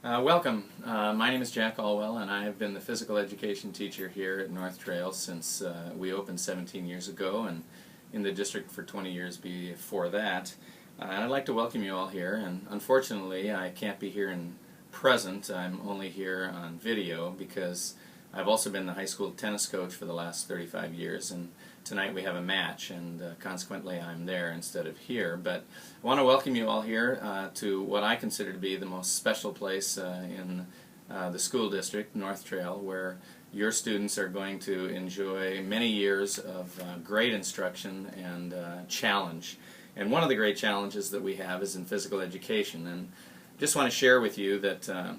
Welcome. My name is Jack Olwell, and I have been the physical education teacher here at North Trail since we opened 17 years ago, and in the district for 20 years before that. And I'd like to welcome you all here, and unfortunately I can't be here in present. I'm only here on video because I've also been the high school tennis coach for the last 35 years, and tonight we have a match, and consequently I'm there instead of here. But I want to welcome you all here to what I consider to be the most special place in the school district, North Trail, where your students are going to enjoy many years of great instruction and challenge. And one of the great challenges that we have is in physical education. And just want to share with you that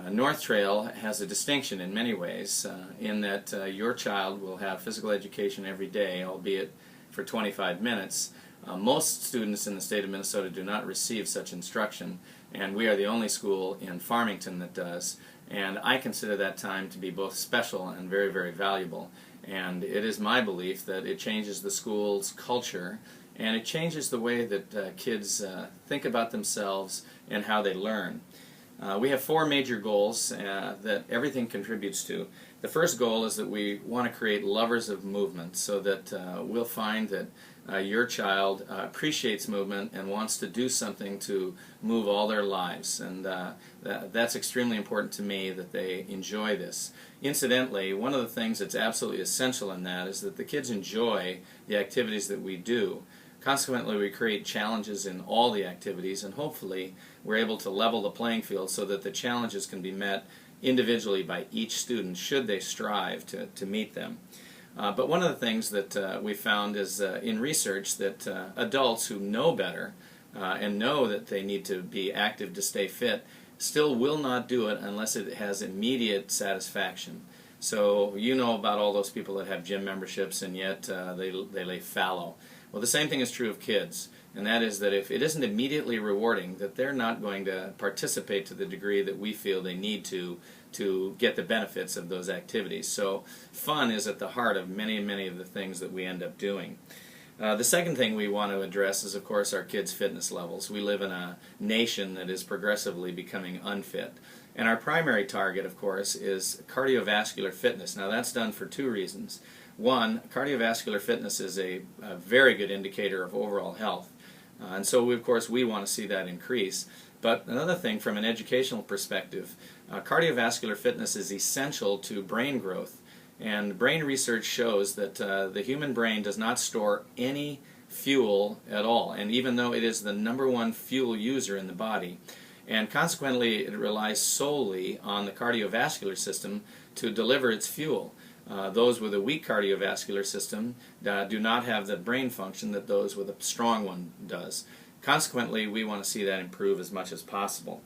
North Trail has a distinction in many ways in that your child will have physical education every day, albeit for 25 minutes. Most students in the state of Minnesota do not receive such instruction, and we are the only school in Farmington that does. And I consider that time to be both special and very, very valuable. And it is my belief that it changes the school's culture, and it changes the way that kids think about themselves and how they learn. We have four major goals that everything contributes to. The first goal is that we want to create lovers of movement, so that we'll find that your child appreciates movement and wants to do something to move all their lives. And that's extremely important to me, that they enjoy this. Incidentally, one of the things that's absolutely essential in that is that the kids enjoy the activities that we do. Consequently, we create challenges in all the activities, and hopefully we're able to level the playing field so that the challenges can be met individually by each student should they strive to meet them. But one of the things that we found is in research that adults who know better and know that they need to be active to stay fit still will not do it unless it has immediate satisfaction. So you know about all those people that have gym memberships and yet they lay fallow. Well, the same thing is true of kids, and that is that if it isn't immediately rewarding, that they're not going to participate to the degree that we feel they need to get the benefits of those activities. So fun is at the heart of many of the things that we end up doing. The second thing we want to address is, of course, our kids' fitness levels. We live in a nation that is progressively becoming unfit. And our primary target, of course, is cardiovascular fitness. Now, that's done for two reasons. One, cardiovascular fitness is a very good indicator of overall health. And so, of course, we want to see that increase. But another thing, from an educational perspective, cardiovascular fitness is essential to brain growth. And brain research shows that the human brain does not store any fuel at all. And even though it is the #1 fuel user in the body, and consequently it relies solely on the cardiovascular system to deliver its fuel. Those with a weak cardiovascular system do not have the brain function that those with a strong one does. Consequently, we want to see that improve as much as possible.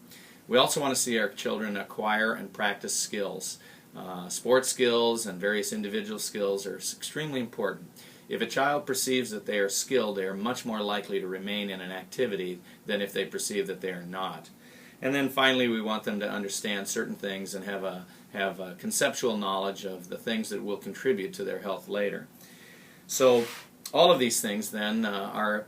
We also want to see our children acquire and practice skills. Sports skills and various individual skills are extremely important. If a child perceives that they are skilled, they are much more likely to remain in an activity than if they perceive that they are not. And then finally, we want them to understand certain things and have a conceptual knowledge of the things that will contribute to their health later. So all of these things then are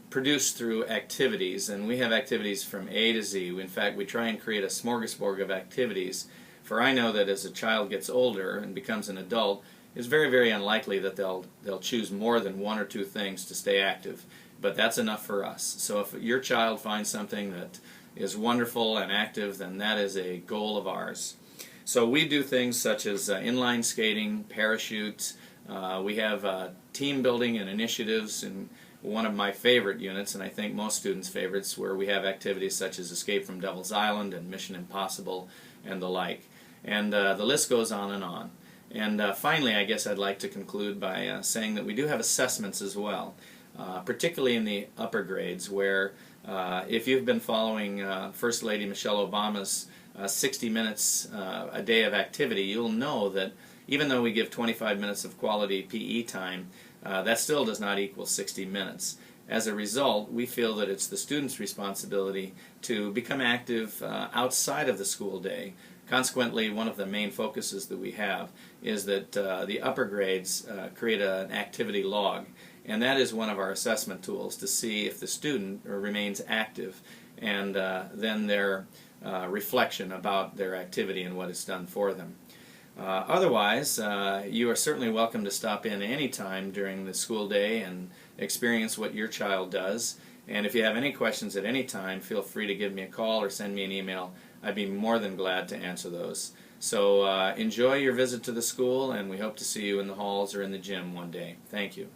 produced through activities, and we have activities from A to Z. In fact, we try and create a smorgasbord of activities, for I know that as a child gets older and becomes an adult, it's very, very unlikely that they'll choose more than one or two things to stay active. But that's enough for us. So if your child finds something that is wonderful and active, then that is a goal of ours. So we do things such as inline skating, parachutes. We have team building and initiatives in one of my favorite units, and I think most students' favorites, where we have activities such as Escape from Devil's Island and Mission Impossible and the like. And the list goes on and on. And finally, I guess I'd like to conclude by saying that we do have assessments as well, particularly in the upper grades, where if you've been following First Lady Michelle Obama's 60 minutes a day of activity, you'll know that even though we give 25 minutes of quality PE time, that still does not equal 60 minutes. As a result, we feel that it's the student's responsibility to become active outside of the school day. Consequently, one of the main focuses that we have is that the upper grades create an activity log, and that is one of our assessment tools to see if the student remains active, and then their reflection about their activity and what it's done for them. Otherwise, you are certainly welcome to stop in any time during the school day and experience what your child does. And if you have any questions at any time, feel free to give me a call or send me an email. I'd be more than glad to answer those. So enjoy your visit to the school, and we hope to see you in the halls or in the gym one day. Thank you.